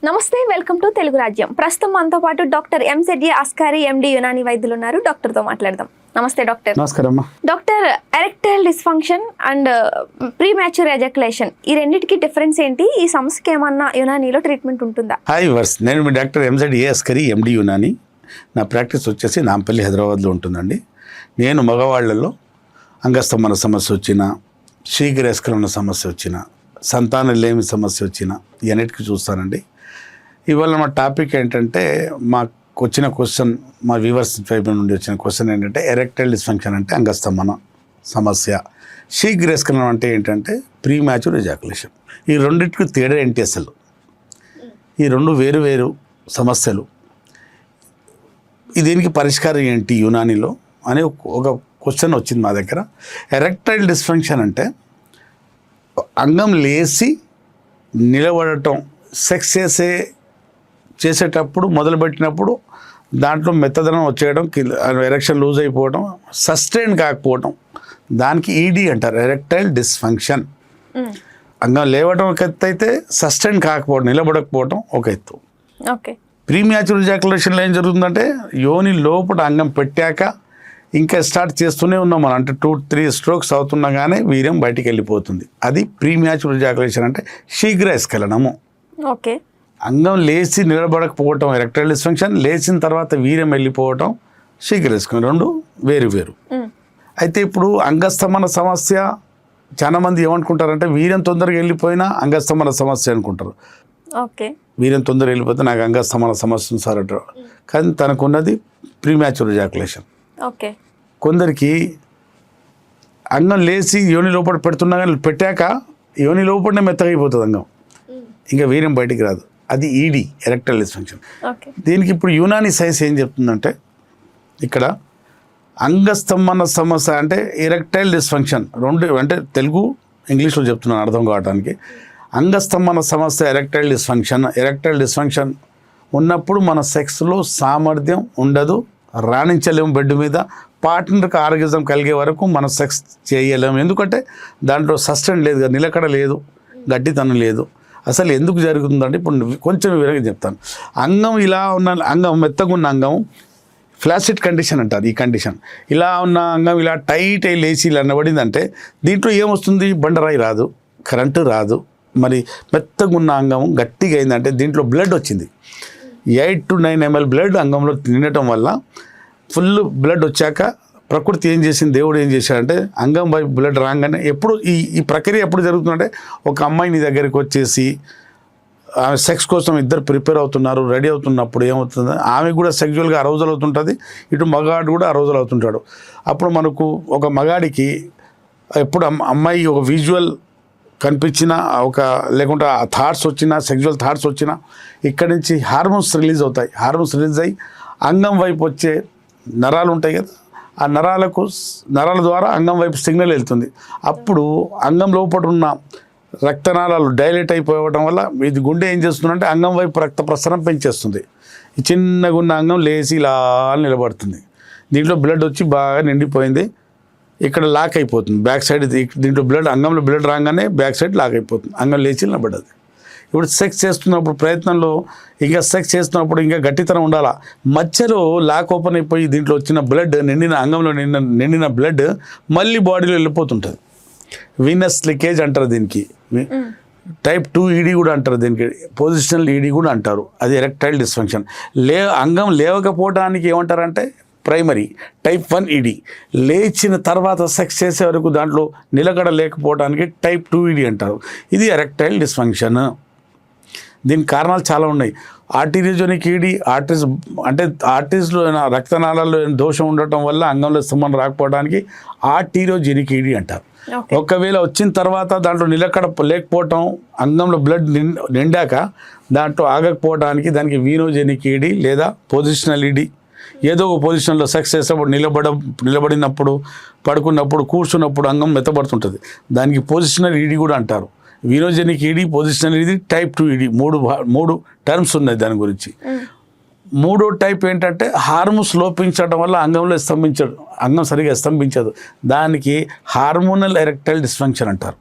నమస్తే, welcome to Telugu రాజ్యం. ప్రస్తుతం మనతో పాటు డాక్టర్ ఎంజెడ్ఏ అస్కారి ఎండి యునాని వైద్యులు ఉన్నారు. డాక్టర్తో మాట్లాడదాం. నమస్తే డాక్టర్. నమస్కారం. Doctor, erectile dysfunction and premature ejaculation ఈ రెండింటికి డిఫరెన్స్ ఏంటి? ఈ సమస్యకి ఏమన్నా యునానీలో ట్రీట్మెంట్ ఉంటుందా? హాయ్ వర్స్, నేను మీ డాక్టర్ ఎంజెడ్ఏ అస్కారి ఎండి యునాని. నా ప్రాక్టీస్ వచ్చేసి నాంపల్లి, హైదరాబాద్లో ఉంటుందండి. నేను మగవాళ్లలో అంగస్తంభన సమస్య వచ్చినా, శీఘ్రస్ఖలన సమస్య వచ్చినా, సంతానం లేమి సమస్య వచ్చినా ఇవన్నిటికీ చూస్తానండి. ఇవాళ మా టాపిక్ ఏంటంటే, మాకు వచ్చిన క్వశ్చన్, మా వ్యూవర్స్ వైపు నుండి వచ్చిన క్వశ్చన్ ఏంటంటే, ఎరెక్టైల్ డిస్ఫంక్షన్ అంటే అంగస్తంభన సమస్య, శీఘ్రస్ఖలనం అంటే ఏంటంటే ప్రీమాచ్యూర్ ఎజాక్యులేషన్. ఈ రెండింటికి తేడా ఏంటి అసలు? ఈ రెండు వేరు వేరు సమస్యలు. దీనికి పరిష్కారం ఏంటి యునానీలో అనే ఒక క్వశ్చన్ వచ్చింది మా దగ్గర. ఎరెక్టైల్ డిస్ఫంక్షన్ అంటే అంగం లేచి నిలబడటం, సెక్స్ చేసేటప్పుడు మొదలుపెట్టినప్పుడు దాంట్లో మెత్తదనం వచ్చేయడం, ఎరెక్షన్ లూజ్ అయిపోవడం, సస్టైన్ కాకపోవడం, దానికి ఈడీ అంటారు, ఎరెక్టైల్ డిస్ఫంక్షన్. అంగం లేవడం ఒక ఎత్తు అయితే, సస్టైన్ కాకపోవడం, నిలబడకపోవడం ఒక ఎత్తు. ఓకే. ప్రీమాచ్యూర్ ఎజాక్యులేషన్లో ఏం జరుగుతుందంటే, యోని లోపల అంగం పెట్టాక ఇంకా స్టార్ట్ చేస్తూనే ఉన్నాం మనం, అంటే 2-3 స్ట్రోక్స్ అవుతున్నా కానీ వీర్యం బయటికి వెళ్ళిపోతుంది. అది ప్రీమాచ్యూర్ ఎజాక్యులేషన్ అంటే శీఘ్రస్ఖలనము. ఓకే. అంగం లేచి నిలబడకపోవటం ఎరెక్టైల్ డిస్ఫంక్షన్, లేచిన తర్వాత వీర్యం వెళ్ళిపోవటం శీఘ్రస్ఖలనం, రెండు వేరు వేరు. అయితే ఇప్పుడు అంగస్తంభన సమస్య చాలామంది ఏమనుకుంటారంటే, వీర్యం తొందరగా వెళ్ళిపోయినా అంగస్తంభన సమస్య అనుకుంటారు. ఓకే. వీర్యం తొందరగా వెళ్ళిపోతే నాకు అంగస్తంభన సమస్య ఉంది సార్ అంటారు. కానీ తనకున్నది ప్రీమాచ్యూర్ ఎజాక్యులేషన్. ఓకే. కొందరికి అంగం లేచి యోని లోపల పెడుతున్నా కానీ పెట్టాక యోని లోపలనే మెత్తగైపోతుంది అంగం, ఇంకా వీర్యం బయటికి రాదు. అది ఈడీ, ఎరెక్టైల్ డిస్ఫంక్షన్. దీనికి ఇప్పుడు యునాని సైన్స్ ఏం చెప్తుందంటే, ఇక్కడ అంగస్తంభన సమస్య అంటే ఎరెక్టైల్ డిస్ఫంక్షన్, రెండు అంటే తెలుగు ఇంగ్లీష్లో చెప్తున్నాను అర్థం కావడానికి. అంగస్తంభన సమస్య ఎరెక్టైల్ డిస్ఫంక్షన్. ఎరెక్టైల్ డిస్ఫంక్షన్ ఉన్నప్పుడు మన సెక్స్లో సామర్థ్యం ఉండదు, రాణించలేము, బెడ్ మీద పార్ట్నర్కి ఆరోగ్యం కలిగే వరకు మనం సెక్స్ చేయలేము. ఎందుకంటే దాంట్లో సస్టైన్ లేదు, నిలకడ లేదు, గట్టితనం లేదు. అసలు ఎందుకు జరుగుతుందంటే ఇప్పుడు కొంచెం వివరంగా చెప్తాను. అంగం ఇలా ఉన్న అంగం, మెత్తగా ఉన్న అంగం ఫ్లాసిడ్ కండిషన్ అంటారు. ఈ కండిషన్ ఇలా ఉన్న అంగం ఇలా టైట్ అయి లేచి ఇలా నిలబడిందంటే దీంట్లో ఏమొస్తుంది? బండరాయి రాదు, కరెంటు రాదు. మరి మెత్తగా ఉన్న అంగం గట్టిగా అయిందంటే దీంట్లో బ్లడ్ వచ్చింది. 8-9 ml బ్లడ్ అంగంలో నిండటం వల్ల ఫుల్ బ్లడ్ వచ్చాక ప్రకృతి ఏం చేసింది, దేవుడు ఏం చేశాడంటే అంగం వైపు బ్లడ్ రాగానే ఎప్పుడు ఈ ప్రక్రియ ఎప్పుడు జరుగుతుందంటే, ఒక అమ్మాయి నీ దగ్గరికి వచ్చేసి ఆమె సెక్స్ కోసం ఇద్దరు ప్రిపేర్ అవుతున్నారు, రెడీ అవుతున్నప్పుడు ఏమవుతుంది, ఆమె కూడా సెక్చువల్గా అరౌజల్ అవుతుంటుంది, ఇటు మగాడు కూడా అరౌజల్ అవుతుంటాడు. అప్పుడు మనకు ఒక మగాడికి ఎప్పుడు అమ్మాయి ఒక విజువల్ కనిపించినా, ఒక లేకుంటే థాట్స్ వచ్చినా, సెక్చువల్ థాట్స్ వచ్చినా, ఇక్కడి నుంచి హార్మోన్స్ రిలీజ్ అవుతాయి. హార్మోన్స్ రిలీజ్ అయ్యి అంగం వైపు వచ్చే నరాలు ఉంటాయి కదా, ఆ నరాల ద్వారా అంగం వైపు సిగ్నల్ వెళ్తుంది. అప్పుడు అంగం లోపల ఉన్న రక్తనాళాలు డైలేట్ అయిపోవడం వల్ల ఇది గుండె ఏం చేస్తుందంటే అంగం వైపు రక్త ప్రసరణ పెంచేస్తుంది. ఈ చిన్నగా ఉన్న అంగం లేచి ఇలా నిలబడుతుంది. దీంట్లో బ్లడ్ వచ్చి బాగా నిండిపోయింది, ఇక్కడ లాక్ అయిపోతుంది బ్యాక్ సైడ్. దీంట్లో బ్లడ్, అంగంలో బ్లడ్ రాగానే బ్యాక్ సైడ్ లాక్ అయిపోతుంది, అంగం లేచి నిలబడ్డది. ఇప్పుడు సెక్స్ చేస్తున్నప్పుడు ప్రయత్నంలో ఇంకా సెక్స్ చేస్తున్నప్పుడు ఇంకా గట్టితనం ఉండాలా, మధ్యలో లాక్ ఓపెన్ అయిపోయి దీంట్లో వచ్చిన బ్లడ్ అంగంలో నిండిన బ్లడ్ మళ్ళీ బాడీలో వెళ్ళిపోతుంటుంది. వీనస్ లీకేజ్ అంటారు దీనికి. టైప్ 2 ఈడీ కూడా అంటారు దీనికి, పొజిషనల్ ఈడీ కూడా అంటారు. అది ఎరెక్టైల్ డిస్ఫంక్షన్. అంగం లేవకపోవడానికి ఏమంటారంటే ప్రైమరీ. టైప్ 1 ఈడీ లేచిన తర్వాత సెక్స్ చేసే వరకు దాంట్లో నిలకడ లేకపోవడానికి టైప్ 2 ఈడీ అంటారు. ఇది ఎరెక్టైల్ డిస్ఫంక్షన్. దీనికి కారణాలు చాలా ఉన్నాయి. ఆర్టీరియోజెనిక్ ఈడీ, ఆర్టరీస్లో రక్తనాళాల్లో దోషం ఉండటం వల్ల అంగంలో స్తంభన రాకపోవడానికి ఆర్టీరియోజెనిక్ ఈడీ అంటారు. ఒకవేళ వచ్చిన తర్వాత దాంట్లో నిలకడ లేకపోవటం, అంగంలో బ్లడ్ నిండాక దాంట్లో ఆగకపోవడానికి దానికి వీనోజెనిక్ ఈడీ లేదా పొజిషనల్ ఈడీ. ఏదో ఒక పొజిషన్లో సెక్స్ చేసేటప్పుడు నిలబడినప్పుడు, పడుకున్నప్పుడు, కూర్చున్నప్పుడు అంగం మెత్తబడుతుంటుంది, దానికి పొజిషనల్ ఈడీ కూడా అంటారు. Venogenic ED, positional ED, type 2 ED, మూడు టర్మ్స్ ఉన్నాయి దాని గురించి. మూడో టైప్ ఏంటంటే హార్మోన్స్ లోపించడం వల్ల అంగంలో అంగం సరిగా స్తంభించదు, దానికి హార్మోనల్ ఎరెక్టైల్ డిస్ఫంక్షన్ అంటారు.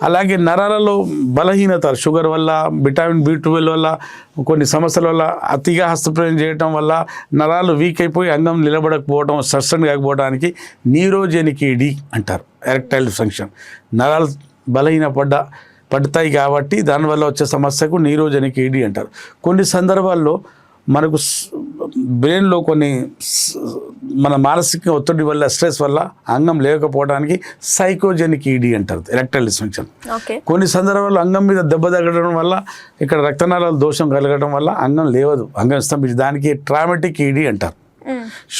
అలాగే నరాలలో బలహీనత షుగర్ వల్ల, విటమిన్ B12 వల్ల, కొన్ని సమస్యల వల్ల అతిగా హస్తప్రయోగం చేయటం వల్ల నరాలు వీక్ అయిపోయి అంగం నిలబడకపోవడం, సస్టైన్ కాకపోవడానికి న్యూరోజెనిక్ ఈడీ అంటారు. ఎరెక్టైల్ డిస్ఫంక్షన్ నరాలు పడతాయి కాబట్టి దానివల్ల వచ్చే సమస్యకు న్యూరోజెనిక్ ఈడీ అంటారు. కొన్ని సందర్భాల్లో మనకు బ్రెయిన్లో కొన్ని మన మానసిక ఒత్తిడి వల్ల, స్ట్రెస్ వల్ల అంగం లేకపోవడానికి సైకోజెనిక్ ఈడీ అంటారు, ఎరెక్టైల్ డిస్ఫంక్షన్. కొన్ని సందర్భాల్లో అంగం మీద దెబ్బ తగలడం వల్ల, ఇక్కడ రక్తనాళాల దోషం కలగడం వల్ల అంగం లేవదు, అంగం స్తంభించి, దానికి ట్రామాటిక్ ఈడీ అంటారు.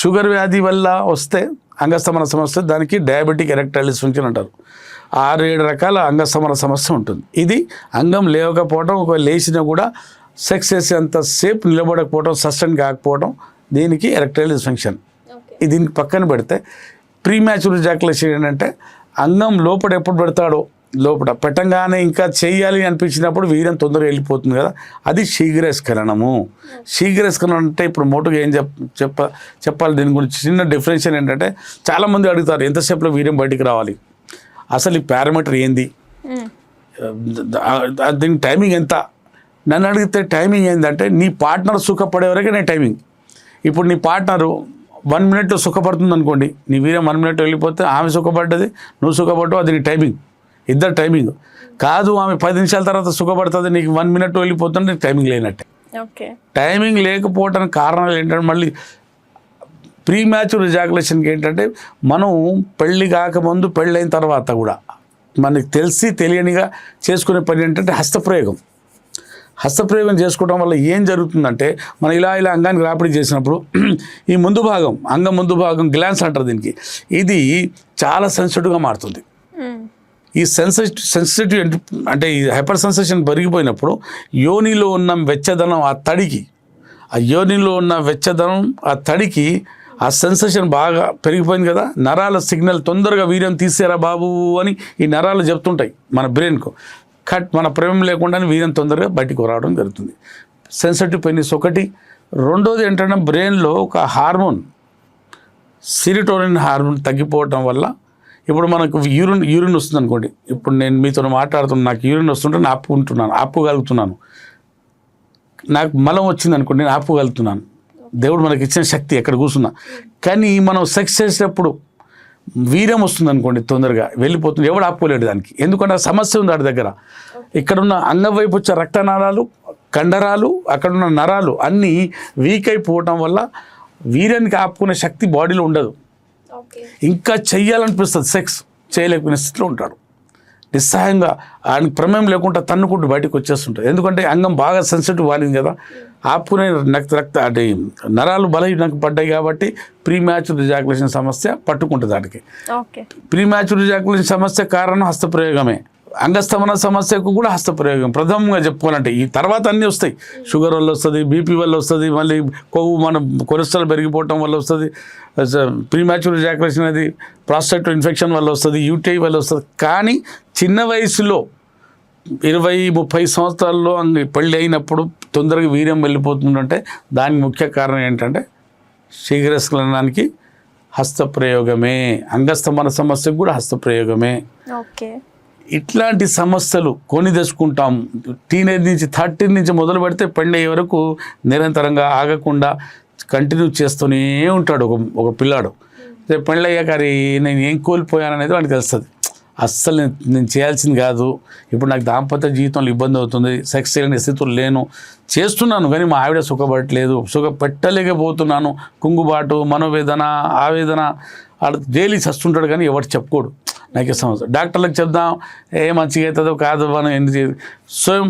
షుగర్ వ్యాధి వల్ల వస్తే అంగస్తమన సమస్య, దానికి డయాబెటిక్ ఎరెక్టైల్ డిస్ఫంక్షన్ అంటారు. 6-7 రకాల అంగస్తమన సమస్య ఉంటుంది. ఇది అంగం లేవకపోవడం, ఒకవేళ లేచినా కూడా సెక్స్ చేసేంతసేపు నిలబడకపోవడం, సస్టైన్ కాకపోవడం, దీనికి ఎరెక్టైల్ డిస్ఫంక్షన్. దీనికి పక్కన పెడితే ప్రీమ్యాచ్యూర్ ఎజాక్యులేషన్ ఏంటంటే అంగం లోపల ఎప్పుడు పెడతాడో, లోపల పెట్టంగానే ఇంకా చేయాలి అనిపించినప్పుడు వీర్యం తొందరగా వెళ్ళిపోతుంది కదా, అది శీఘ్రస్ఖలనము. శీఘ్రస్ఖలనం అంటే ఇప్పుడు మోటుగా ఏం చెప్పాలి దీని గురించి చిన్న డిఫరెన్షన్ ఏంటంటే, చాలామంది అడుగుతారు ఎంతసేపులో వీర్యం బయటికి రావాలి, అసలు ఈ పారామీటర్ ఏంది, దీనికి టైమింగ్ ఎంత. నన్ను అడిగితే టైమింగ్ ఏంటంటే నీ పార్ట్నర్ సుఖపడే వరకే నేను టైమింగ్. ఇప్పుడు నీ పార్ట్నరు 1 మినిట్లో సుఖపడుతుంది అనుకోండి, నీ వీర్యం 1 మినిట్లో వెళ్ళిపోతే ఆమె సుఖపడ్డది, నువ్వు సుఖపడ్డావు, అది నీ టైమింగ్, ఇద్దరు టైమింగ్. కాదు ఆమె 10 నిమిషాల తర్వాత సుఖపడుతుంది, నీకు 1 మినిట్లో వెళ్ళిపోతుంది, నీకు టైమింగ్ లేనట్టే. టైమింగ్ లేకపోవడానికి కారణాలు ఏంటంటే, మళ్ళీ ప్రీమ్యాచ్యూర్ ఎజాక్యులేషన్కి ఏంటంటే మనం పెళ్ళి కాకముందు, పెళ్ళైన తర్వాత కూడా మనకి తెలిసి తెలియనిగా చేసుకునే పని ఏంటంటే హస్తప్రయోగం. హస్తప్రయోగం చేసుకోవడం వల్ల ఏం జరుగుతుందంటే, మనం ఇలా అంగానికి రాపిడి చేసినప్పుడు ఈ ముందు భాగం, అంగం ముందు భాగం గ్లాన్స్ అంటారు దీనికి, ఇది చాలా సెన్సిటివ్గా మారుతుంది. ఈ సెన్సిటివ్ అంటే ఈ హైపర్ సెన్సేషన్ పెరిగిపోయినప్పుడు యోనిలో ఉన్న వెచ్చదనం, ఆ యోనిలో ఉన్న వెచ్చదనం, ఆ తడికి ఆ సెన్సేషన్ బాగా పెరిగిపోయింది కదా, నరాల సిగ్నల్ తొందరగా వీర్యం తీసేరా బాబు అని ఈ నరాలు చెప్తుంటాయి మన బ్రెయిన్కు. మన ప్రేమ లేకుండానే వీర్యం తొందరగా బయటికి రావడం జరుగుతుంది. సెన్సిటివ్ పెనిస్ ఒకటి. రెండోది ఏంటంటే బ్రెయిన్లో ఒక హార్మోన్, సెరోటోనిన్ హార్మోన్ తగ్గిపోవటం వల్ల, ఇప్పుడు మనకు యూరిన్ వస్తుంది అనుకోండి, ఇప్పుడు నేను మీతో మాట్లాడుతున్నాను, నాకు యూరిన్ వస్తుంటే నేను ఆపుకోగలుగుతున్నాను. నాకు మలం వచ్చింది అనుకోండి, నేను ఆపుకోగలుగుతున్నాను. దేవుడు మనకి ఇచ్చిన శక్తి, ఎక్కడ కూర్చున్నా. కానీ మనం సెక్స్ చేసేటప్పుడు వీర్యం వస్తుంది అనుకోండి, తొందరగా వెళ్ళిపోతుంది, ఎవడు ఆపుకోలేడు దానికి. ఎందుకంటే ఆ సమస్య ఉంది వాడి దగ్గర. ఇక్కడున్న అంగం వైపు వచ్చే రక్తనాళాలు, కండరాలు, అక్కడున్న నరాలు అన్నీ వీక్ అయిపోవటం వల్ల వీర్యానికి ఆపుకునే శక్తి బాడీలో ఉండదు. ఇంకా చెయ్యాలనిపిస్తుంది, సెక్స్ చేయలేకునే స్థితిలో ఉంటాడు. నిస్సహాయంగా ఆయనకు ప్రమేయం లేకుండా తన్నుకుంటూ బయటకు వచ్చేస్తుంటుంది. ఎందుకంటే అంగం బాగా సెన్సిటివ్ వాడింది కదా, ఆపుకునే అంటే నరాలు బలహీనకు పడ్డాయి కాబట్టి ప్రీమ్యాచ్యూర్ ఎజాక్యులేషన్ సమస్య పట్టుకుంటుంది వాటికి. ప్రీమ్యాచ్యూర్ ఎజాక్యులేషన్ సమస్య కారణం హస్తప్రయోగమే. అంగస్తమన సమస్యకు కూడా హస్తప్రయోగం ప్రథమంగా చెప్పుకోవాలంటే. ఈ తర్వాత అన్నీ వస్తాయి, షుగర్ వల్ల వస్తుంది, బీపీ వల్ల వస్తుంది, మళ్ళీ కొవ్వు మన కొలెస్ట్రాల్ పెరిగిపోవటం వల్ల వస్తుంది, ప్రీమ్యాచ్యూర్ ఎజాక్యులేషన్ అనేది ప్రాస్టేట్ ఇన్ఫెక్షన్ వల్ల వస్తుంది, యూటీఐ వల్ల వస్తుంది. కానీ చిన్న వయసులో 20-30 సంవత్సరాల్లో పెళ్ళి అయినప్పుడు తొందరగా వీర్యం వెళ్ళిపోతుందంటే దానికి ముఖ్య కారణం ఏంటంటే శీఘ్రస్ఖలనానికి హస్తప్రయోగమే. అంగస్తమన సమస్యకు కూడా హస్తప్రయోగమే. ఇట్లాంటి సమస్యలు కొని తెచ్చుకుంటాం. టీనేజ్ నుంచి 30 నుంచి మొదలు పెడితే పెళ్ళయ్యే వరకు నిరంతరంగా ఆగకుండా కంటిన్యూ చేస్తూనే ఉంటాడు ఒక పిల్లాడు. పెళ్ళయ్యాక నేను ఏం కోల్పోయాననేది వాడికి తెలుస్తుంది. అస్సలు నేను చేయాల్సింది కాదు, ఇప్పుడు నాకు దాంపత్య జీవితంలో ఇబ్బంది అవుతుంది, సెక్స్ చేయని స్థితులు లేను, చేస్తున్నాను కానీ మా ఆవిడ సుఖపడట్లేదు, సుఖపెట్టలేకపోతున్నాను, కుంగుబాటు, మనోవేదన, ఆవేదన, వాడు డైలీ చస్తుంటాడు కానీ ఎవరు చెప్పుకోడు. నాకు సమస్య డాక్టర్లకు చెప్దాం, ఏ మంచిగా అవుతుందో కాదు అని స్వయం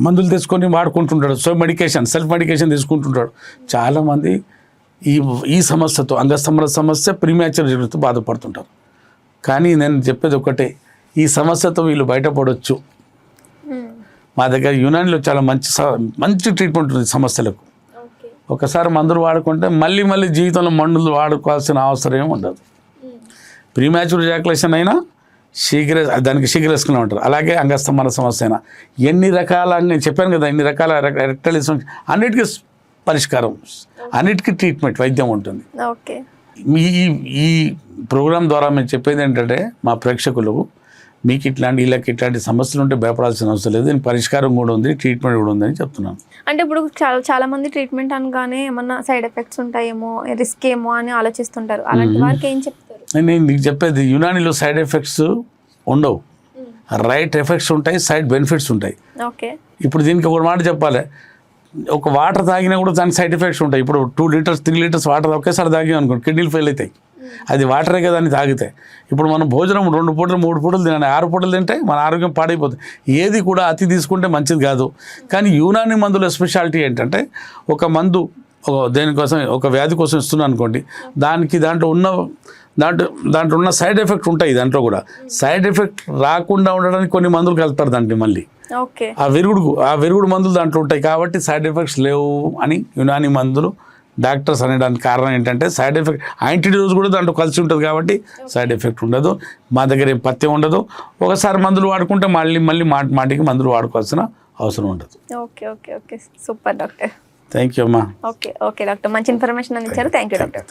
మందులు తెచ్చుకొని వాడుకుంటుంటాడు, స్వయం మెడికేషన్, సెల్ఫ్ మెడికేషన్ తీసుకుంటుంటాడు. చాలామంది ఈ సమస్యతో, అంగస్తమన సమస్య, ప్రీమ్యాచ్యూర్ జరుగుతూ బాధపడుతుంటారు. కానీ నేను చెప్పేది ఒకటే, ఈ సమస్యతో వీళ్ళు బయటపడవచ్చు. మా దగ్గర యునానిలో చాలా మంచి ట్రీట్మెంట్ ఉంది సమస్యలకు. ఒకసారి మందులు వాడుకుంటే మళ్ళీ జీవితంలో మందులు వాడుకోవాల్సిన అవసరం ఏమి ఉండదు. ప్రీమ్యాచ్యూర్ ఎజాక్యులేషన్ అయినా దానికి శీఘ్రస్ఖలనం అంటారు. అలాగే అంగస్తమన సమస్య అయినా ఎన్ని రకాల, నేను చెప్పాను కదా, ఎన్ని రకాల ఎరెక్టైల్ డిస్ఫంక్షన్, అన్నిటికీ పరిష్కారం, అన్నిటికీ ట్రీట్మెంట్, వైద్యం ఉంటుంది. ఈ ప్రోగ్రాం ద్వారా మేము చెప్పేది ఏంటంటే, మా ప్రేక్షకులు మీకు వీళ్ళకి ఇట్లాంటి సమస్యలు ఉంటే భయపడాల్సిన అవసరం లేదు, దీనికి పరిష్కారం కూడా ఉంది, ట్రీట్మెంట్ కూడా ఉందని చెప్తున్నాను. అంటే ఇప్పుడు చాలా మంది ట్రీట్మెంట్ అనగానే ఏమన్నా సైడ్ ఎఫెక్ట్స్ ఉంటాయేమో, రిస్క్ ఏమో అని ఆలోచిస్తుంటారు. అలాంటి వారికి ఏం చెప్తారు? నేను నీకు చెప్పేది, యునానీలో సైడ్ ఎఫెక్ట్స్ ఉండవు, రైట్ ఎఫెక్ట్స్ ఉంటాయి, సైడ్ బెనిఫిట్స్ ఉంటాయి. ఓకే. ఇప్పుడు దీనికి ఒక మాట చెప్పాలి, ఒక వాటర్ తాగినా కూడా దానికి సైడ్ ఎఫెక్ట్స్ ఉంటాయి. ఇప్పుడు 2 లీటర్స్ 3 లీటర్స్ వాటర్ ఒకేసారి తాగాం అనుకోండి, కిడ్నీలు ఫెయిల్ అవుతాయి. అది వాటరే కదా అని తాగితే. ఇప్పుడు మనం భోజనం 2 పూటలు 3 పూటలు తినాలి, 6 పూటలు తింటే మన ఆరోగ్యం పాడైపోతుంది. ఏది కూడా అతి తీసుకుంటే మంచిది కాదు. కానీ యునానీ మందుల స్పెషాలిటీ ఏంటంటే, ఒక మందు దేనికోసం, ఒక వ్యాధి కోసం ఇస్తున్నాను అనుకోండి, దాంట్లో ఉన్న సైడ్ ఎఫెక్ట్ ఉంటాయి. దాంట్లో కూడా సైడ్ ఎఫెక్ట్ రాకుండా ఉండడానికి కొన్ని మందులు కలుపుతారు దాంట్లో మళ్ళీ. ఓకే. ఆ విరుగుడు మందులు దాంట్లో ఉంటాయి కాబట్టి సైడ్ ఎఫెక్ట్స్ లేవు అని యునానీ మందులు డాక్టర్స్ అనేదానికి కారణం ఏంటంటే, సైడ్ ఎఫెక్ట్ యాంటీడోస్ కూడా దాంట్లో కలిసి ఉంటుంది కాబట్టి సైడ్ ఎఫెక్ట్ ఉండదు. మా దగ్గర ఏం పత్యం ఉండదు. ఒకసారి మందులు వాడుకుంటే మళ్ళీ మాటికి మందులు వాడుకోవాల్సిన అవసరం ఉండదు. Okay okay okay, super doctor. Thank you అమ్మా. ఓకే డాక్టర్, మంచి ఇన్ఫర్మేషన్ అందించారు. Thank you doctor.